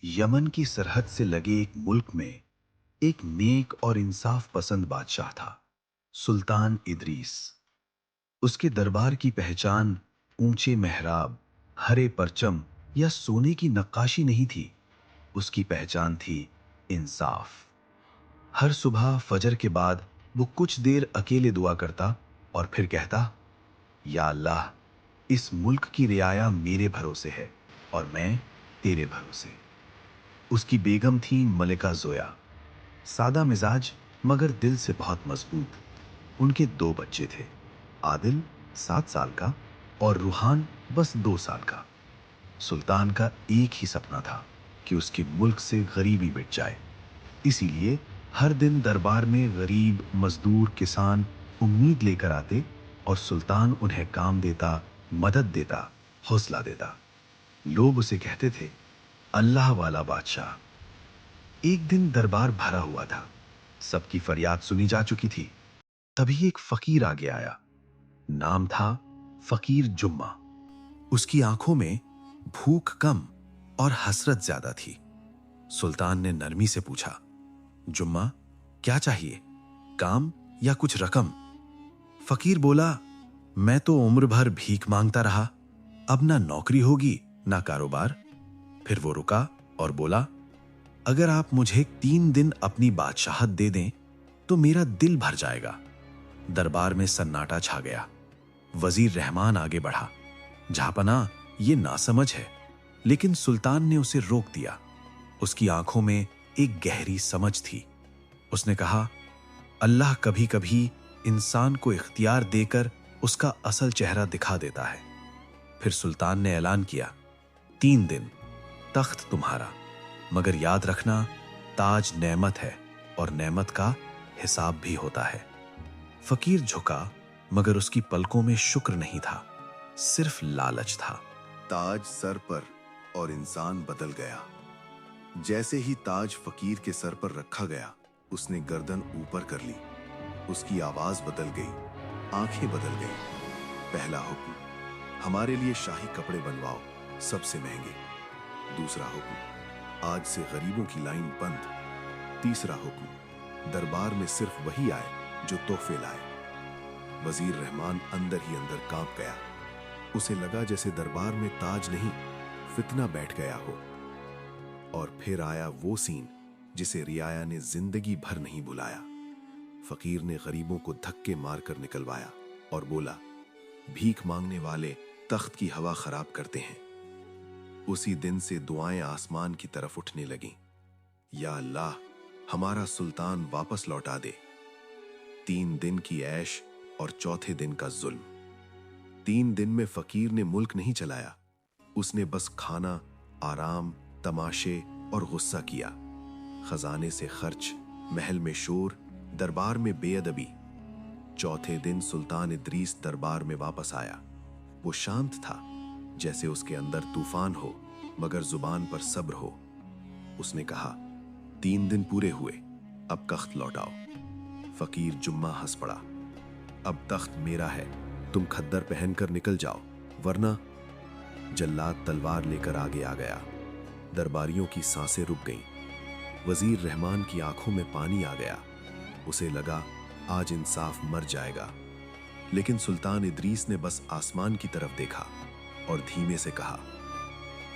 Yemen की सरहद से लगे एक मुल्क में एक नेक और इंसाफ पसंद बादशाह था, सुल्तान इदरीस। उसके दरबार की पहचान ऊंचे मेहराब, हरे परचम या सोने की नक्काशी नहीं थी। उसकी पहचान थी इंसाफ। हर सुबह फजर के बाद वो कुछ देर अकेले दुआ करता और फिर कहता, या अल्लाह, इस मुल्क की रियाया मेरे भरोसे है और मैं तेरे भरोसे। उसकी बेगम थी मलिका जोया, सादा मिजाज मगर दिल से बहुत मजबूत। उनके दो बच्चे थे, आदिल 7 साल का और रूहान बस 2 साल का। सुल्तान का एक ही सपना था कि उसके मुल्क से गरीबी मिट जाए। इसीलिए हर दिन दरबार में गरीब मजदूर किसान उम्मीद लेकर आते और सुल्तान उन्हें काम देता, मदद देता, हौसला देता। लोग उसे कहते थे, अल्लाह वाला बादशाह। एक दिन दरबार भरा हुआ था, सबकी फरियाद सुनी जा चुकी थी। तभी एक फकीर आगे आया। नाम था फकीर जुम्मा। उसकी आंखों में भूख कम और हसरत ज्यादा थी। सुल्तान ने नरमी से पूछा, जुम्मा, क्या चाहिए, काम या कुछ रकम? फकीर बोला, मैं तो उम्र भर भीख मांगता रहा, अब ना नौकरी होगी ना कारोबार। फिर वो रुका और बोला, अगर आप मुझे 3 दिन अपनी बादशाहत दे दें तो मेरा दिल भर जाएगा। दरबार में सन्नाटा छा गया। वजीर रहमान आगे बढ़ा, झापना, ये नासमझ है। लेकिन सुल्तान ने उसे रोक दिया। उसकी आंखों में एक गहरी समझ थी। उसने कहा, अल्लाह कभी कभी इंसान को इख्तियार देकर उसका असल चेहरा दिखा देता है। फिर सुल्तान ने ऐलान किया, 3 दिन, तख्त तुम्हारा, मगर याद रखना, ताज नेमत है और नेमत का हिसाब भी होता है। फकीर झुका, मगर उसकी पलकों में शुक्र नहीं था, सिर्फ लालच था। ताज सर पर और इंसान बदल गया। जैसे ही ताज फकीर के सर पर रखा गया, उसने गर्दन ऊपर कर ली। उसकी आवाज बदल गई, आंखें बदल गई। पहला हुक्म, हमारे लिए शाही कपड़े बनवाओ, सबसे महंगे। दूसरा हुक्म, आज से गरीबों की लाइन बंद। तीसरा हुक्म, दरबार में सिर्फ वही आए जो तोहफे लाए। वजीर रहमान अंदर ही अंदर कांप गया। उसे लगा जैसे दरबार में ताज नहीं, फितना बैठ गया हो। और फिर आया वो सीन जिसे रियाया ने जिंदगी भर नहीं भुलाया। फकीर ने गरीबों को धक्के मारकर निकलवाया और बोला, भीख मांगने वाले तख्त की हवा खराब करते हैं। उसी दिन से दुआएं आसमान की तरफ उठने लगीं, या अल्लाह, हमारा सुल्तान वापस लौटा दे। 3 दिन की ऐश और चौथे दिन का जुल्म। 3 दिन में फकीर ने मुल्क नहीं चलाया, उसने बस खाना, आराम, तमाशे और गुस्सा किया। खजाने से खर्च, महल में शोर, दरबार में बेअदबी। चौथे दिन सुल्तान इदरीस दरबार में वापस आया। वो शांत था, जैसे उसके अंदर तूफान हो मगर जुबान पर सब्र हो। उसने कहा, 3 दिन पूरे हुए, अब तख्त लौटाओ। फकीर जुम्मा हंस पड़ा, अब तख्त मेरा है, तुम खद्दर पहनकर निकल जाओ, वरना। जल्लाद तलवार लेकर आगे आ गया। दरबारियों की सांसें रुक गईं। वजीर रहमान की आंखों में पानी आ गया। उसे लगा आज इंसाफ मर जाएगा। लेकिन सुल्तान इदरीस ने बस आसमान की तरफ देखा और धीमे से कहा,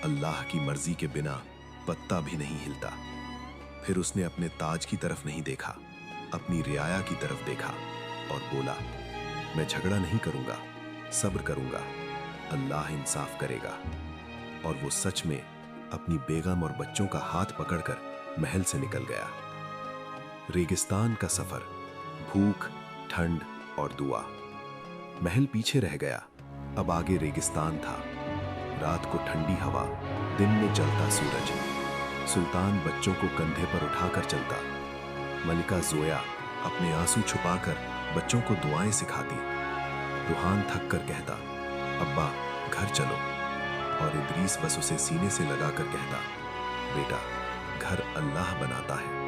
अल्लाह की मर्जी के बिना पत्ता भी नहीं हिलता। फिर उसने अपने ताज की तरफ नहीं देखा, अपनी रियाया की तरफ देखा और बोला, मैं झगड़ा नहीं करूंगा, सब्र करूंगा, अल्लाह इंसाफ करेगा। और वो सच में अपनी बेगम और बच्चों का हाथ पकड़कर महल से निकल गया। रेगिस्तान का सफर, भूख, ठंड और दुआ। महल पीछे रह गया, अब आगे रेगिस्तान था। रात को ठंडी हवा, दिन में जलता सूरज। सुल्तान बच्चों को कंधे पर उठाकर चलता। मलिका जोया अपने आंसू छुपाकर बच्चों को दुआएं सिखाती। रूहान थक कर कहता, अब्बा घर चलो। और इदरीस बस उसे सीने से लगाकर कहता, बेटा, घर अल्लाह बनाता है।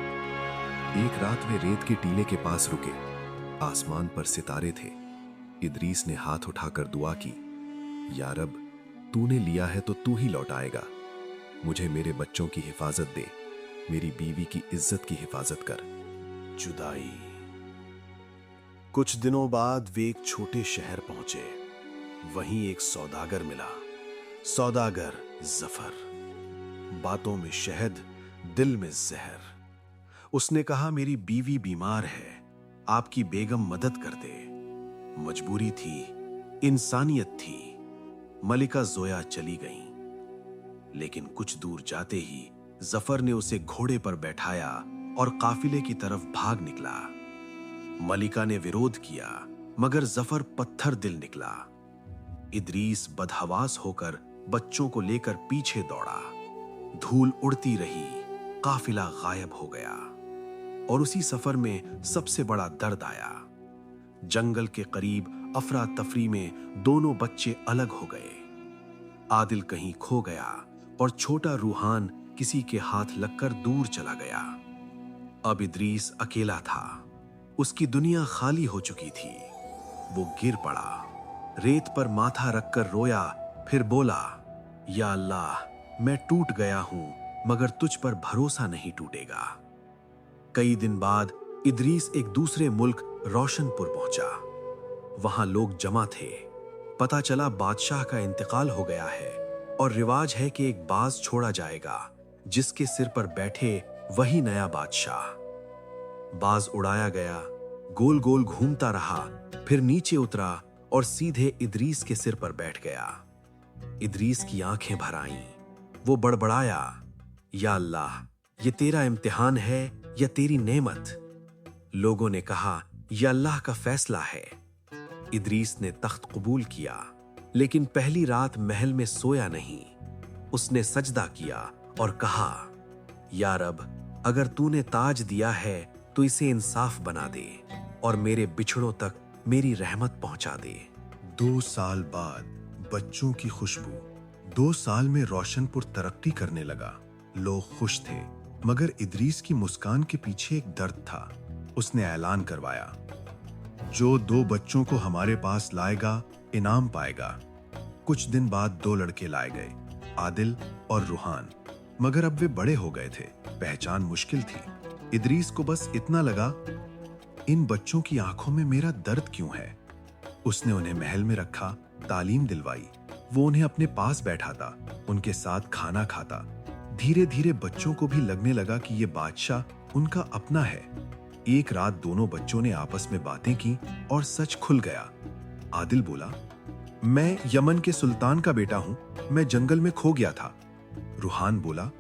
एक रात वे रेत के टीले के पास रुके। आसमान पर सितारे थे। इदरीस ने हाथ उठाकर दुआ की, या रब, तूने लिया है तो तू ही लौटाएगा। मुझे मेरे बच्चों की हिफाजत दे, मेरी बीवी की इज्जत की हिफाजत कर। जुदाई। कुछ दिनों बाद वे एक छोटे शहर पहुंचे। वहीं एक सौदागर मिला। सौदागर जफर। बातों में शहद, दिल में जहर। उसने कहा, मेरी बीवी बीमार है, आपकी बेगम मदद कर दे। मजबूरी थी, इंसानियत थी। मलिका जोया चली गईं। लेकिन कुछ दूर जाते ही जफर ने उसे घोड़े पर बैठाया और काफिले की तरफ भाग निकला। मलिका ने विरोध किया, मगर जफर पत्थर दिल निकला। इदरीस बदहवास होकर बच्चों को लेकर पीछे दौड़ा। धूल उड़ती रही, काफिला गायब हो गया। और उसी सफर में सबसे बड़ा दर्द आया। जंगल के करीब अफरा तफरी में दोनों बच्चे अलग हो गए। आदिल कहीं खो गया और छोटा रूहान किसी के हाथ लगकर दूर चला गया। अब इदरीस अकेला था। उसकी दुनिया खाली हो चुकी थी। वो गिर पड़ा, रेत पर माथा रखकर रोया, फिर बोला, या अल्लाह, मैं टूट गया हूं, मगर तुझ पर भरोसा नहीं टूटेगा। कई दिन बाद इदरीस एक दूसरे मुल्क रोशनपुर पहुंचा। वहां लोग जमा थे। पता चला बादशाह का इंतकाल हो गया है और रिवाज है कि एक बाज छोड़ा जाएगा, जिसके सिर पर बैठे वही नया बादशाह। बाज उड़ाया गया, गोल गोल घूमता रहा, फिर नीचे उतरा और सीधे इदरीस के सिर पर बैठ गया। इदरीस की आंखें भर आईं। वो बड़बड़ाया, या अल्लाह, ये तेरा इम्तिहान है या तेरी नेमत? लोगों ने कहा, यह अल्लाह का फैसला है। इदरीस ने तख्त कबूल किया, लेकिन पहली रात महल में सोया नहीं। उसने सजदा किया और कहा, या रब, अगर तूने ताज दिया है तो इसे इंसाफ बना दे और मेरे बिछड़ों तक मेरी रहमत पहुंचा दे। 2 साल बाद बच्चों की खुशबू। 2 साल में रोशनपुर तरक्की करने लगा। लोग खुश थे, मगर इदरीस की मुस्कान के पीछे एक दर्द था। उसने ऐलान करवाया, जो 2 बच्चों को हमारे पास लाएगा, इनाम पाएगा। कुछ दिन बाद 2 लड़के लाए गए, आदिल और रूहान। मगर अब वे बड़े हो गए थे, पहचान मुश्किल थी। इदरीस को बस इतना लगा, इन बच्चों की आंखों में मेरा दर्द क्यों है। उसने उन्हें महल में रखा, तालीम दिलवाई। वो उन्हें अपने पास बैठाता, उनके साथ खाना खाता। धीरे धीरे बच्चों को भी लगने लगा कि ये बादशाह उनका अपना है। एक रात दोनों बच्चों ने आपस में बातें की और सच खुल गया। आदिल बोला, मैं यमन के सुल्तान का बेटा हूं, मैं जंगल में खो गया था। रूहान बोला,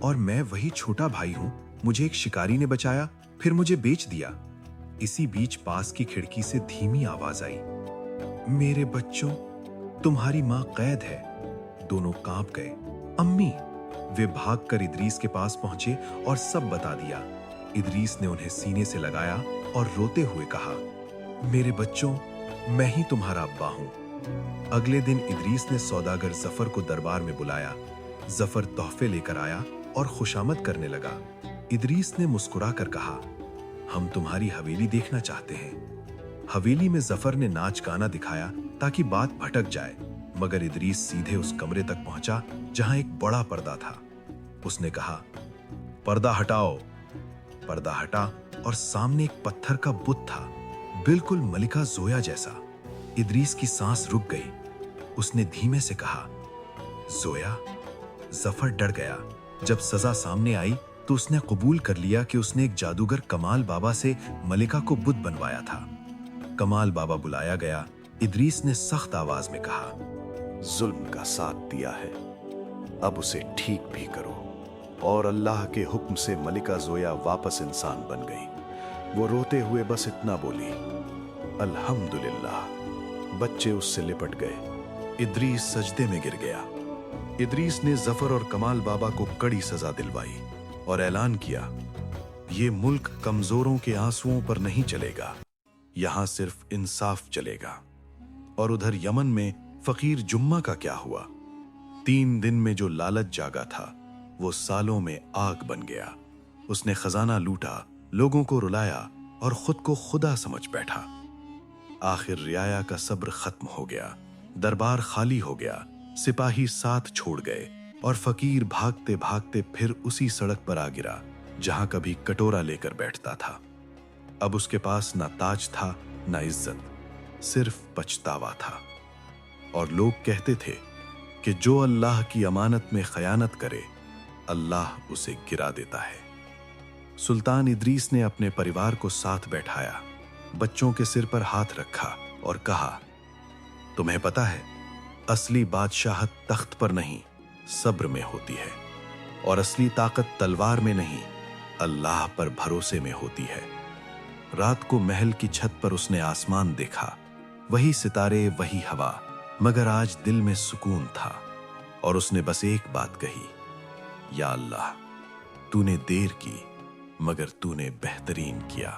और मैं वही छोटा भाई हूं, मुझे एक शिकारी ने बचाया, फिर मुझे बेच दिया। इसी बीच पास की खिड़की से धीमी आवाज आई, मेरे बच्चों, तुम्हारी मां कैद है। दोनों कांप गए। अम्मी। वे भागकर इदरीस के पास पहुंचे और सब बता दिया। इदरीस ने उन्हें सीने से लगाया और रोते हुए कहा, मेरे बच्चों, मैं ही तुम्हारा अब्बा हूं। अगले दिन इदरीस ने सौदागर जफर को दरबार में बुलाया। जफर तोहफे लेकर आया और खुशामद करने लगा। इदरीस ने मुस्कुराकर कहा, हम तुम्हारी हवेली देखना चाहते हैं। हवेली में जफर ने नाच गाना दिखाया ताकि बात भटक जाए, मगर इदरीस सीधे उस कमरे तक पहुंचा जहां एक बड़ा पर्दा था। उसने कहा, पर्दा हटाओ। पर्दा हटा और सामने एक पत्थर का बुत था, बिल्कुल मलिका जोया जैसा। इदरीस की सांस रुक गई। उसने धीमे से कहा, जोया। जफर डर गया। जब सजा सामने आई तो उसने कबूल कर लिया कि उसने एक जादूगर कमाल बाबा से मलिका को बुत बनवाया था। कमाल बाबा बुलाया गया। इदरीस ने सख्त आवाज में कहा, जुल्म का साथ दिया है, अब उसे ठीक भी करो। और अल्लाह के हुक्म से मलिका जोया वापस इंसान बन गई। वो रोते हुए बस इतना बोली, अल्हम्दुलिल्लाह। बच्चे उससे लिपट गए। इदरीस सजदे में गिर गया। इदरीस ने जफर और कमाल बाबा को कड़ी सजा दिलवाई और ऐलान किया, ये मुल्क कमजोरों के आंसुओं पर नहीं चलेगा, यहां सिर्फ इंसाफ चलेगा। और उधर यमन में फकीर जुम्मा का क्या हुआ? 3 दिन में जो लालच जागा था, वो सालों में आग बन गया। उसने खजाना लूटा, लोगों को रुलाया और खुद को खुदा समझ बैठा। आखिर रियाया का सब्र खत्म हो गया। दरबार खाली हो गया। सिपाही साथ छोड़ गए। और फकीर भागते भागते फिर उसी सड़क पर आ गिरा जहां कभी कटोरा लेकर बैठता था। अब उसके पास ना ताज था ना इज्जत, सिर्फ पछतावा था। और लोग कहते थे कि जो अल्लाह की अमानत में खयानत करे, अल्लाह उसे गिरा देता है। सुल्तान इदरीस ने अपने परिवार को साथ बैठाया, बच्चों के सिर पर हाथ रखा और कहा, तुम्हें पता है, असली बादशाहत तख्त पर नहीं, सब्र में होती है, और असली ताकत तलवार में नहीं, अल्लाह पर भरोसे में होती है। रात को महल की छत पर उसने आसमान देखा, वही सितारे, वही हवा, मगर आज दिल में सुकून था। और उसने बस एक बात कही, या अल्लाह, तूने देर की मगर तूने बेहतरीन किया।